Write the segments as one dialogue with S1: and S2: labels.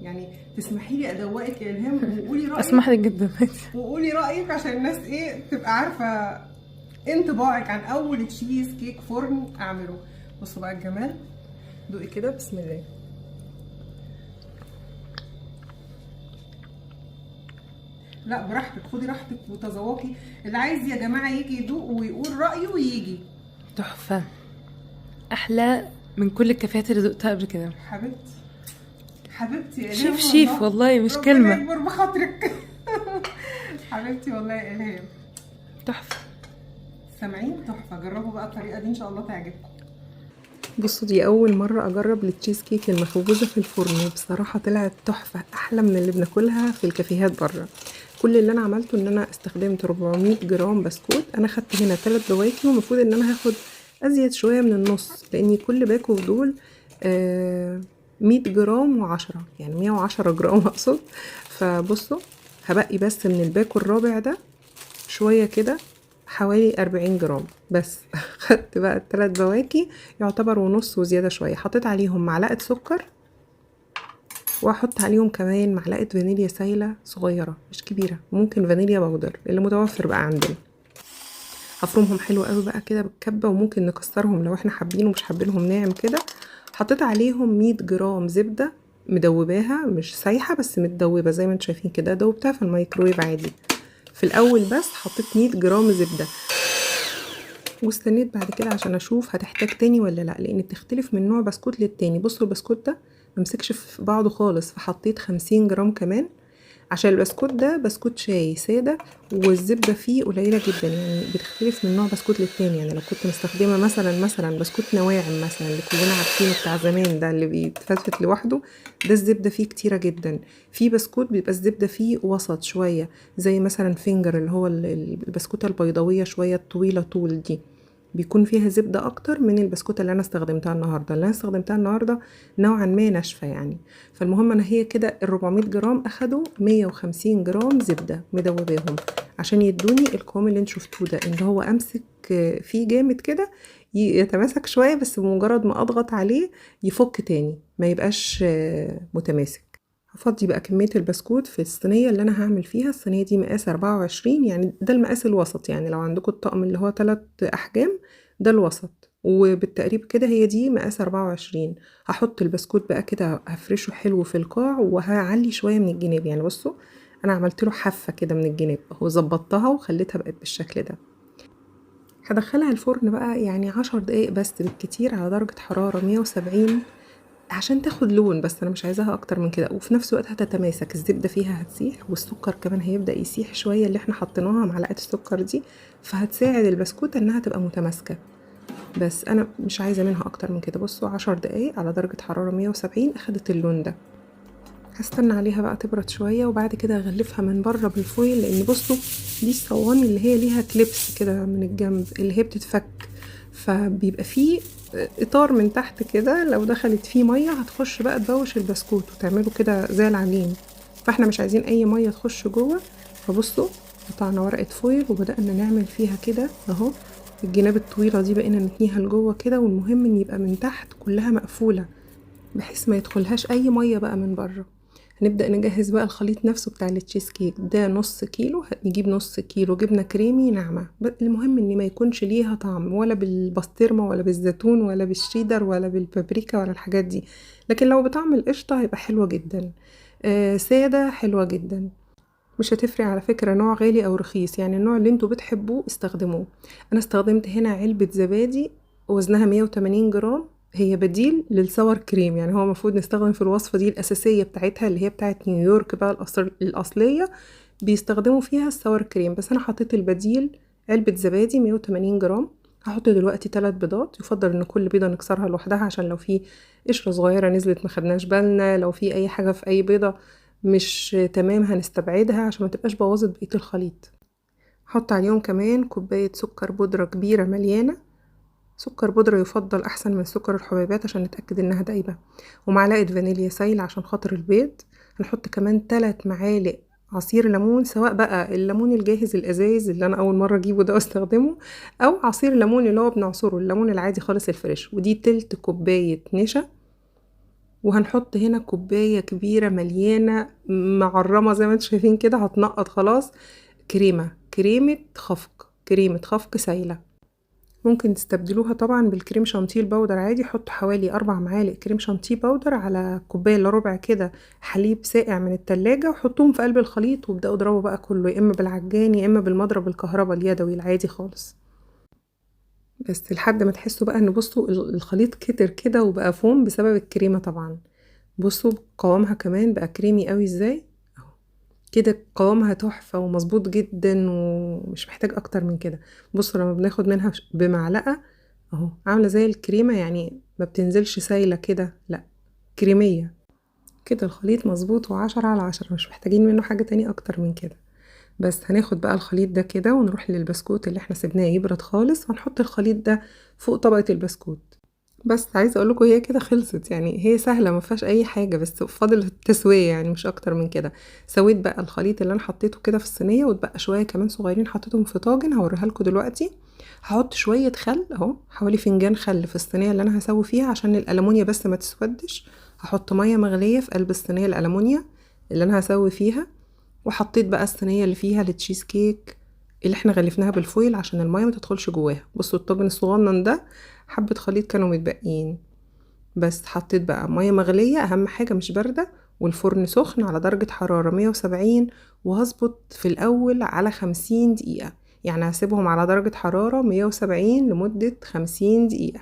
S1: يعني تسمحي لي ادوقك يا الهام وقولي رايك.
S2: اسمح لك جدا.
S1: وقولي رايك عشان الناس تبقى عارفه انطباعك عن اول تشيز كيك فرن اعمله. بصوا بقى الجمال، دوقي كده بسم الله. لا براحتك، خدي راحتك وتذوقي. اللي عايز يا جماعه يجي يدوق ويقول رايه ويجي.
S2: تحفه، احلى من كل الكافيهات اللي دقتها قبل كده.
S1: حبيبتي حبيبتي يا
S2: شيف
S1: الهام
S2: شيف والله مش
S1: ربنا
S2: كلمه.
S1: يكبر بخاطرك. حبيبتي والله يا الهام.
S2: تحفه.
S1: سامعين؟ تحفه. جربوا بقى الطريقه دي ان شاء الله تعجبكم. بصوا دي اول مره اجرب التشيز كيك المخبوزه في الفرن، وبصراحه طلعت تحفه، احلى من اللي بناكلها في الكافيهات بره. كل اللي انا عملته ان انا استخدمت 400 جرام بسكوت. انا خدت هنا 3 بواكي، ومفروض ان انا هاخد ازيد شويه من النص، لاني كل باكو دول 100 جرام و10، يعني 110 جرام اقصد. فبصوا هبقي بس من الباكو الرابع ده شويه كده، حوالي 40 جرام بس. خدت بقى ال3 بواكي يعتبر ونص وزياده شويه، حطيت عليهم معلقه سكر، واحط عليهم كمان معلقه فانيليا سايله صغيره مش كبيره، ممكن فانيليا بودر اللي متوفر بقى عندنا. هفرمهم حلو قوي بقى كده بالكبه، وممكن نكسرهم لو احنا حابين ومش حابينهم ناعم كده. حطيت عليهم 100 جرام زبده مدوباها، مش سايحه بس متدوبه زي ما انتم شايفين كده، دوبتها في الميكرويف عادي. في الاول بس حطيت 100 جرام زبده، واستنيت بعد كده عشان اشوف هتحتاج تاني ولا لا، لان بتختلف من نوع بسكوت للتاني. بصوا البسكوت ده ممسكش في بعضه خالص، فحطيت 50 جرام كمان، عشان البسكوت ده بسكوت شاي ساده والزبده فيه قليله جدا، يعني بتختلف من نوع بسكوت للتاني. يعني لو كنت مستخدمه مثلا بسكوت نواعم مثلا اللي كلنا عارفينه بتاع زمان ده اللي بيتفتفت لوحده، ده الزبده فيه كتيره جدا. في بسكوت بيبقى الزبده فيه وسط شويه، زي مثلا فينجر اللي هو البسكوته البيضاويه شويه الطويله طول دي، بيكون فيها زبدة أكتر من البسكوتة اللي أنا استخدمتها النهاردة. اللي أنا استخدمتها النهاردة نوعا ما ناشفة يعني. فالمهم أنا هي كده ال400 جرام أخدوا 150 جرام زبدة مدوباهم، عشان يدوني القوام اللي انتوا شفتوه ده، اللي هو أمسك فيه جامد كده، يتماسك شوية، بس بمجرد ما أضغط عليه يفك تاني، ما يبقاش متماسك. هفضي بقى كمية البسكوت في الصينية اللي أنا هعمل فيها. الصينية دي مقاس 24، يعني ده المقاس الوسط، يعني لو عندكم الطقم اللي هو 3 أحجام ده الوسط، وبالتقريب كده هي دي مقاس 24. هحط البسكوت بقى كده، هفرشه حلو في القاع، وهعلي شوية من الجناب. يعني بصوا أنا عملت له حافة كده من الجناب اهو، ظبطتها وخليتها بقت بالشكل ده. هدخلها الفرن بقى يعني 10 دقايق بس بالكتير، على درجة حرارة 170، عشان تاخد لون، بس انا مش عايزاها اكتر من كده. وفي نفس الوقت هتتماسك، الزبده فيها هتسيح، والسكر كمان هيبدا يسيح شويه اللي احنا حطيناها معلقه السكر دي، فهتساعد البسكوته انها تبقى متماسكه. بس انا مش عايزه منها اكتر من كده. بصوا 10 دقايق على درجه حراره 170 اخدت اللون ده. هستنى عليها بقى تبرد شويه، وبعد كده اغلفها من بره بالفويل، لان بصوا دي الصواني اللي هي ليها كليبس كده من الجنب اللي هي بتتفك، فبيبقى فيه اطار من تحت كده، لو دخلت فيه ميه هتخش بقى تبوش البسكوت وتعمله كده زي العجين، فاحنا مش عايزين اي ميه تخش جوه. فبصوا قطعنا ورقه فويل وبدانا نعمل فيها كده اهو، الجناب الطويله دي بقينا نتنيها لجوه كده، والمهم ان يبقى من تحت كلها مقفوله بحيث ما يدخلهاش اي ميه بقى من بره. هنبدأ نجهز بقى الخليط نفسه بتاع التشيز كيك ده. نص كيلو، نجيب نص كيلو جبنة كريمي ناعمة، المهم ان ما يكونش ليها طعم، ولا بالبسطرمة ولا بالزيتون ولا بالشيدر ولا بالبابريكا ولا الحاجات دي، لكن لو بطعم القشطة هيبقى حلوة جدا. سادة حلوة جدا، مش هتفرق على فكرة نوع غالي او رخيص، يعني النوع اللي انتوا بتحبوه استخدموه. انا استخدمت هنا علبة زبادي وزنها 180 جرام، هي بديل للسور كريم، يعني هو المفروض نستخدم في الوصفة دي الأساسية بتاعتها اللي هي بتاعت نيويورك بقى الأصلية، بيستخدموا فيها السور كريم، بس أنا حطيت البديل علبة زبادي 180 جرام. هحط دلوقتي 3 بيضات، يفضل ان كل بيضة نكسرها لوحدها عشان لو في قشرة صغيرة نزلت مخدناش بالنا، لو في اي حاجة في اي بيضة مش تمام هنستبعدها عشان ما تبقاش بوظت بقية الخليط. حط عليهم كمان كوباية سكر بودرة كبيرة مليانة، سكر بودرة يفضل احسن من سكر الحبيبات عشان نتأكد انها دايبة، ومعلقة فانيليا سايلة عشان خاطر البيض. هنحط كمان 3 معالق عصير ليمون، سواء بقى الليمون الجاهز الازايز اللي انا اول مرة اجيبه ده واستخدمه، او عصير ليمون اللي هو بنعصره الليمون العادي خالص الفريش، ودي تلت كوباية نشا. وهنحط هنا كوباية كبيرة مليانة معرمة زي ما انتم شايفين كده، هتنقط خلاص. كريمة خفق سايلة. ممكن تستبدلوها طبعا بالكريم شانتيه البودر عادي. حطوا حوالي 4 معالق كريم شانتيه بودر على كوباية الا ربع كده حليب ساقع من التلاجة، وحطوهم في قلب الخليط وابدأوا اضربوا بقى كله، يا اما بالعجان يا اما بالمضرب الكهرباء اليدوي العادي خالص. بس لحد ما تحسوا بقى ان بصوا الخليط كتر كده وبقى فوم بسبب الكريمة طبعا. بصوا قوامها كمان بقى كريمي قوي ازاي اهو كده، قوامها تحفة ومظبوط جدا ومش محتاج اكتر من كده. بصوا لما بناخد منها بمعلقة اهو عاملة زي الكريمة، يعني ما بتنزلش سايلة كده، لا كريمية كده. الخليط مظبوط و10/10، مش محتاجين منه حاجة تاني اكتر من كده. بس هناخد بقى الخليط ده كده ونروح للبسكوت اللي احنا سيبناه يبرد خالص، وهنحط الخليط ده فوق طبقة البسكوت. بس عايزه اقول لكم هي كده خلصت، يعني هي سهله ما فيهاش اي حاجه، بس فاضل التسويه يعني مش اكتر من كده. سويت بقى الخليط اللي انا حطيته كده في الصينيه، واتبقى شويه كمان صغيرين حطيتهم في طاجن هوريها لكم دلوقتي. هحط شويه خل اهو، حوالي فنجان خل في الصينيه اللي انا هسوي فيها عشان الالمونيا بس ما تسودش. هحط ميه مغليه في قلب الصينيه الالمونيا اللي انا هسوي فيها، وحطيت بقى الصينيه اللي فيها التشيز كيك اللي احنا غلفناها بالفويل عشان الميه ما تدخلش جواها. بصوا الطاجن الصغنن ده حبه خليط كانوا متبقيين. بس حطيت بقى ميه مغليه اهم حاجه مش بارده، والفرن سخن على درجه حراره 170، وهظبط في الاول على 50 دقيقه، يعني هسيبهم على درجه حراره 170 لمده 50 دقيقه.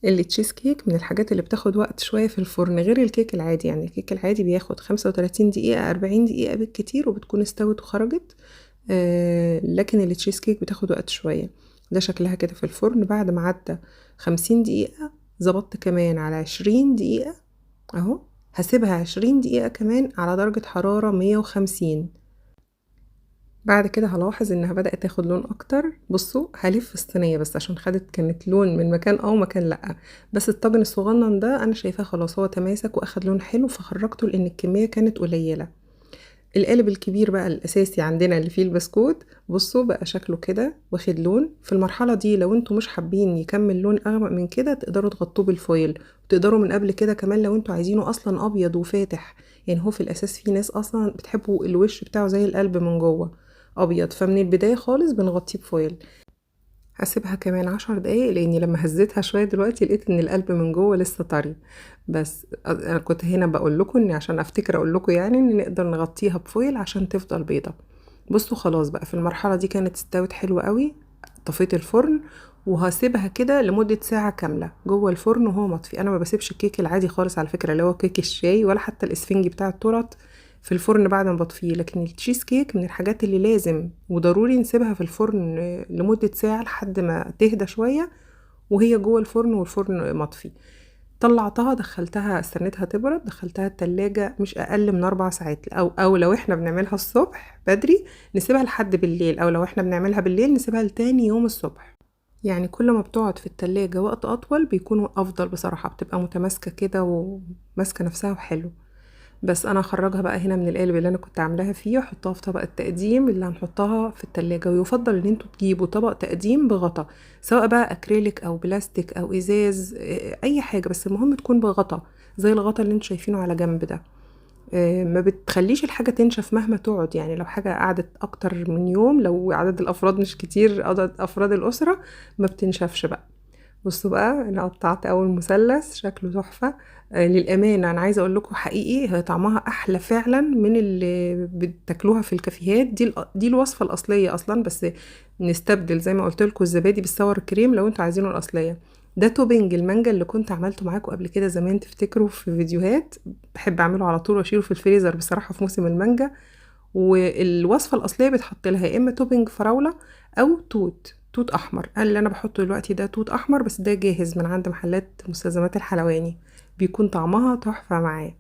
S1: التشيز كيك من الحاجات اللي بتاخد وقت شويه في الفرن غير الكيك العادي، يعني الكيك العادي بياخد 35 دقيقه 40 دقيقه بالكتير وبتكون استوت وخرجت. لكن التشيز كيك بتاخد وقت شويه. ده شكلها كده في الفرن بعد ما عدى 50 دقيقه. ظبطت كمان على 20 دقيقه اهو، هسيبها 20 دقيقه كمان على درجه حراره 150. بعد كده هلاحظ انها بدأت تاخد لون اكتر. بصوا هلف الصينية بس عشان كانت لون من مكان او مكان لا، بس الطاجن الصغنن ده انا شايفاه خلاص هو تماسك واخد لون حلو فخرجته لان الكمية كانت قليلة. القالب الكبير بقى الاساسي عندنا اللي فيه البسكوت، بصوا بقى شكله كده واخد لون. في المرحلة دي لو انتوا مش حابين يكمل لون اغمق من كده تقدروا تغطوه بالفويل، وتقدروا من قبل كده كمان لو انتوا عايزينه اصلا ابيض وفاتح. يعني هو في الاساس في ناس اصلا بتحبوا الوش بتاعه زي القلب من جوه ابيض، فمن البداية خالص بنغطيه بفويل. هسيبها كمان 10 دقايق لاني لما هزيتها شوية دلوقتي لقيت ان القلب من جوه لسه طري. بس انا كنت هنا بقول لكم اني عشان افتكر اقول لكم يعني ان نقدر نغطيها بفويل عشان تفضل بيضة. بصوا خلاص بقى في المرحلة دي كانت استوت حلوة قوي. طفيت الفرن وهسيبها كده لمدة ساعة كاملة جوه الفرن وهو مطفي. انا ما بسيبش الكيك العادي خالص على فكرة اللي هو كيك الشاي ولا حتى الاسفنجي بتاع التورت في الفرن بعد ما بطفيه، لكن التشيز كيك من الحاجات اللي لازم وضروري نسيبها في الفرن لمدة ساعة لحد ما تهدى شوية وهي جوه الفرن والفرن مطفي. طلعتها دخلتها استنيتها تبرد، دخلتها التلاجة مش اقل من 4 ساعات، او لو احنا بنعملها الصبح بدري نسيبها لحد بالليل، او لو احنا بنعملها بالليل نسيبها لتاني يوم الصبح. يعني كل ما بتقعد في التلاجة وقت اطول بيكون افضل بصراحة، بتبقى متماسكة كده وماسكة نفسها وحلو. بس انا هخرجها بقى هنا من القالب اللي انا كنت عاملاها فيه واحطها في طبق التقديم اللي هنحطها في التلاجة. ويفضل ان انتوا تجيبوا طبق تقديم بغطا، سواء بقى اكريليك او بلاستيك او ازاز اي حاجة، بس المهم تكون بغطا زي الغطا اللي انتوا شايفينه على جنب ده. ما بتخليش الحاجة تنشف مهما تقعد، يعني لو حاجة قعدت اكتر من يوم، لو عدد الافراد مش كتير عدد افراد الاسرة ما بتنشفش بقى. بصوا بقى انا قطعت اول مثلث شكله تحفه. للامانه انا عايزه اقول لكم حقيقي هي طعمها احلى فعلا من اللي بتاكلوها في الكافيهات. دي الوصفه الاصليه اصلا، بس نستبدل زي ما قلت لكم الزبادي بالسور كريم لو انتوا عايزينه الاصليه. ده توبنج المانجا اللي كنت عملته معاكم قبل كده زمان تفتكروا في فيديوهات، بحب اعمله على طول واشيله في الفريزر بصراحه في موسم المانجا. والوصفه الاصليه بتحط لها يا اما توبنج فراوله او توت احمر. اللي انا بحطه دلوقتي ده توت احمر بس ده جاهز من عند محلات مستلزمات الحلواني، بيكون طعمها تحفه معاه.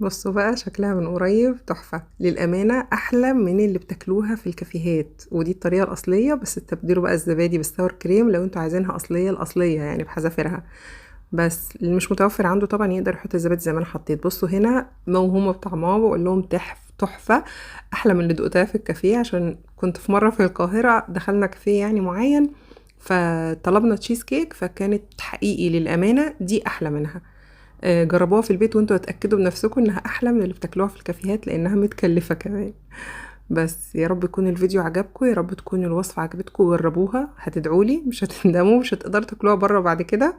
S1: بصوا بقى شكلها من قريب تحفه للامانه، احلى من اللي بتاكلوها في الكافيهات، ودي الطريقه الاصليه. بس تبدلوا بقى الزبادي بالساور كريم لو انتوا عايزينها اصليه الاصليه يعني بحذافيرها. بس اللي مش متوفر عنده طبعا يقدر يحط الزبادي زي ما انا حطيت. بصوا هنا موهومه بطعمها، بقول لهم تحفه احلى من اللي دقتها في الكافيه، عشان كنت في مره في القاهره دخلنا كافيه يعني معين فطلبنا تشيز كيك، فكانت حقيقي للامانه دي احلى منها. جربوها في البيت وانتوا هتأكدوا بنفسكم انها احلى من اللي بتاكلوها في الكافيهات لانها متكلفة كمان. بس يا رب يكون الفيديو عجبكم، يا رب تكون الوصفة عجبتكم، جربوها هتدعولي، مش هتندموا، مش هتقدروا تاكلوها بره بعد كده.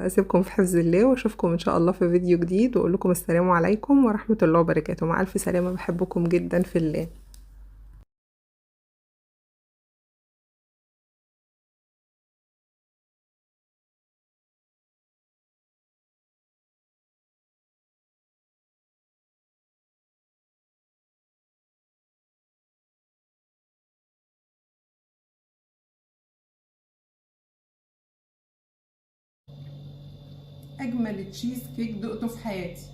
S1: اسيبكم في حفظ الله واشوفكم ان شاء الله في فيديو جديد، واقول لكم السلام عليكم ورحمة الله وبركاته. مع الف سلامة، بحبكم جدا في الله. اجمل تشيز كيك دقته في حياتي.